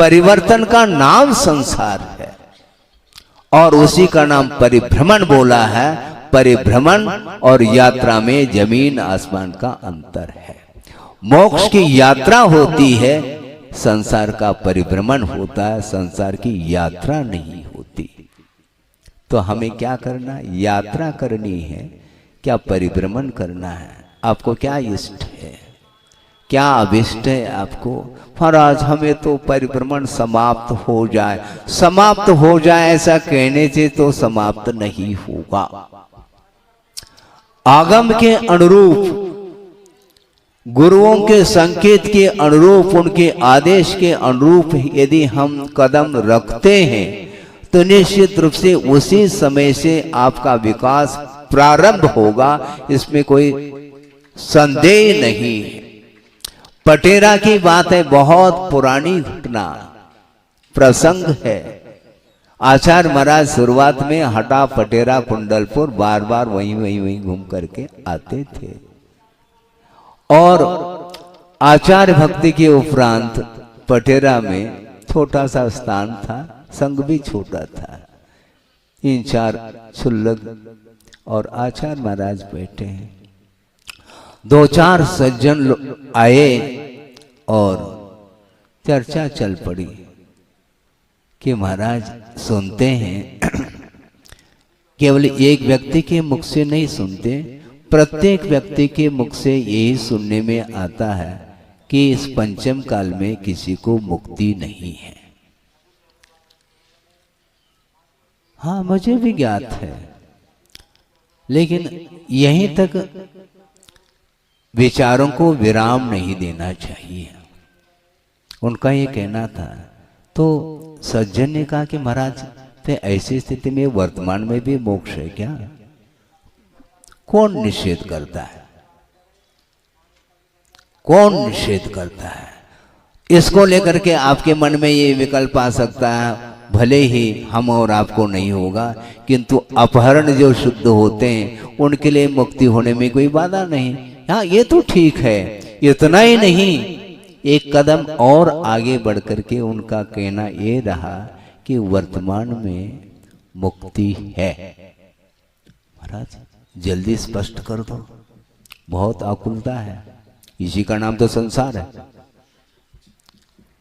परिवर्तन का नाम संसार है और उसी का नाम परिभ्रमण बोला है। परिभ्रमण और यात्रा में जमीन आसमान का अंतर है। मोक्ष की यात्रा होती है, संसार का परिभ्रमण होता है, संसार की यात्रा नहीं होती। तो हमें क्या करना है? यात्रा करनी है, क्या परिभ्रमण करना है? आपको क्या इष्ट है, क्या अभिष्ट है आपको? महाराज हमें तो परिभ्रमण समाप्त हो जाए। समाप्त हो जाए ऐसा कहने से तो समाप्त नहीं होगा। आगम के अनुरूप, गुरुओं के संकेत के अनुरूप, उनके आदेश के अनुरूप यदि हम कदम रखते हैं तो निश्चित रूप से उसी समय से आपका विकास प्रारंभ होगा, इसमें कोई संदेह नहीं है। पटेरा की बात है, बहुत पुरानी घटना प्रसंग है। आचार्य महाराज शुरुआत में हटा पटेरा कुंडलपुर बार बार वहीं घूम करके आते थे और आचार्य भक्ति के उपरांत पटेरा में छोटा सा स्थान था, संघ भी छोटा था, 3-4 क्षुल्लक और आचार्य महाराज बैठे हैं। 2-4 सज्जन आए और चर्चा चल पड़ी कि महाराज सुनते हैं, केवल एक व्यक्ति के मुख से नहीं सुनते, प्रत्येक व्यक्ति के मुख से यही सुनने में आता है कि इस पंचम काल में किसी को मुक्ति नहीं है। हाँ, मुझे भी ज्ञात है, लेकिन यहीं तक विचारों को विराम नहीं देना चाहिए, उनका ये कहना था। तो सज्जन ने कहा कि महाराज तो ऐसी स्थिति में वर्तमान में भी मोक्ष है क्या? कौन निषेध करता है? कौन निषेध करता है? इसको लेकर के आपके मन में ये विकल्प आ सकता है, भले ही हम और आपको नहीं होगा, किंतु अपहरण जो शुद्ध होते हैं उनके लिए मुक्ति होने में कोई बाधा नहीं। हाँ, ये तो ठीक है। इतना ही नहीं, एक कदम और आगे बढ़ करके उनका कहना ये रहा कि वर्तमान में मुक्ति है। महाराज जल्दी स्पष्ट कर दो, बहुत आकुलता है। इसी का नाम तो संसार है,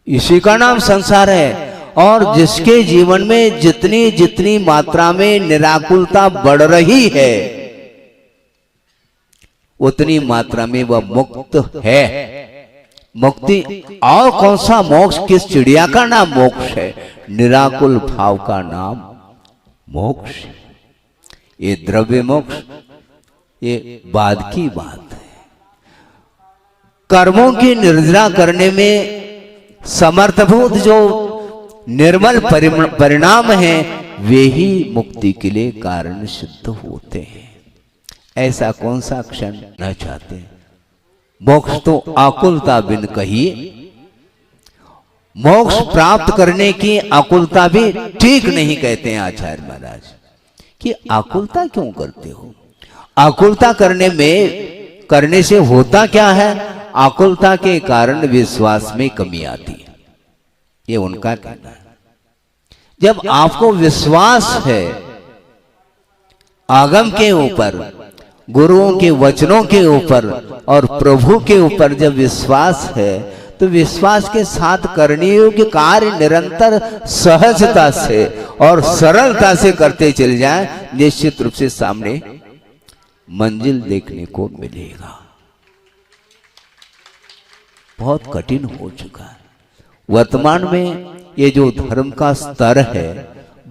इसी का नाम संसार है। और जिसके जीवन में जितनी जितनी मात्रा में निराकुलता बढ़ रही है उतनी मात्रा में वह मुक्त है। मुक्ति और कौन सा मोक्ष? किस चिड़िया का नाम मोक्ष है? निराकुल भाव का नाम मोक्ष। ये द्रव्य मोक्ष ये बाद की बात है। कर्मों की निर्जरा करने में समर्थभूत जो निर्मल परिणाम है वे ही मुक्ति के लिए कारण सिद्ध होते हैं। ऐसा कौन सा क्षण न चाहते? मोक्ष तो आकुलता बिन कही। मोक्ष प्राप्त करने की आकुलता भी ठीक नहीं कहते हैं आचार्य महाराज कि आकुलता क्यों करते हो? आकुलता करने से होता क्या है? आकुलता के कारण विश्वास में कमी आती है, ये उनका कहना है। जब आपको विश्वास है आगम के ऊपर, गुरुओं के वचनों के ऊपर और प्रभु के ऊपर जब विश्वास है तो विश्वास के साथ करने योग्य कार्य निरंतर सहजता से और सरलता से करते चले जाएं, निश्चित रूप से सामने मंजिल देखने को मिलेगा। बहुत कठिन हो चुका है वर्तमान में। ये जो धर्म का स्तर है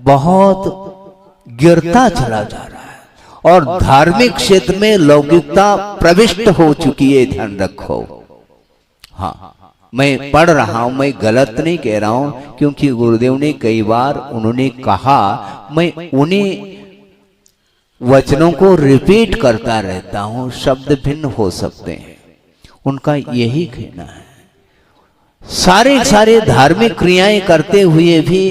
बहुत गिरता चला जा रहा है और धार्मिक क्षेत्र में लौकिकता प्रविष्ट हो चुकी है, ध्यान रखो। हाँ, मैं पढ़ रहा हूं, मैं गलत नहीं कह रहा हूं, क्योंकि गुरुदेव ने कई बार उन्होंने कहा, मैं उन्हीं वचनों को रिपीट करता रहता हूं, शब्द भिन्न हो सकते हैं। उनका यही कहना है। सारे धार्मिक क्रियाएं करते हुए भी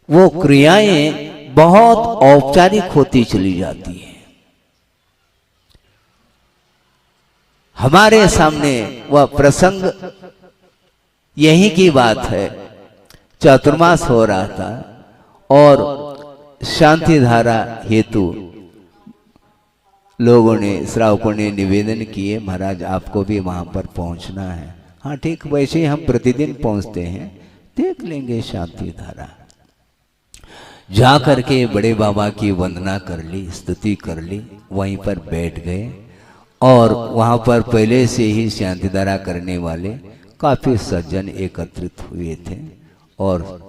वो क्रियाएं बहुत औपचारिक होती चली जाती हैं। हमारे सामने वह प्रसंग यही की बात है चातुर्मास हो रहा था और शांति धारा हेतु लोगों ने, श्रावकों ने निवेदन किए, महाराज आपको भी वहां पर पहुंचना है। हाँ ठीक, वैसे ही हम प्रतिदिन पहुंचते हैं, देख लेंगे शांति धारा। जा करके बड़े बाबा की वंदना कर ली, स्तुति कर ली, वहीं पर बैठ गए और वहां पर पहले से ही शांति धारा करने वाले काफी सज्जन एकत्रित हुए थे और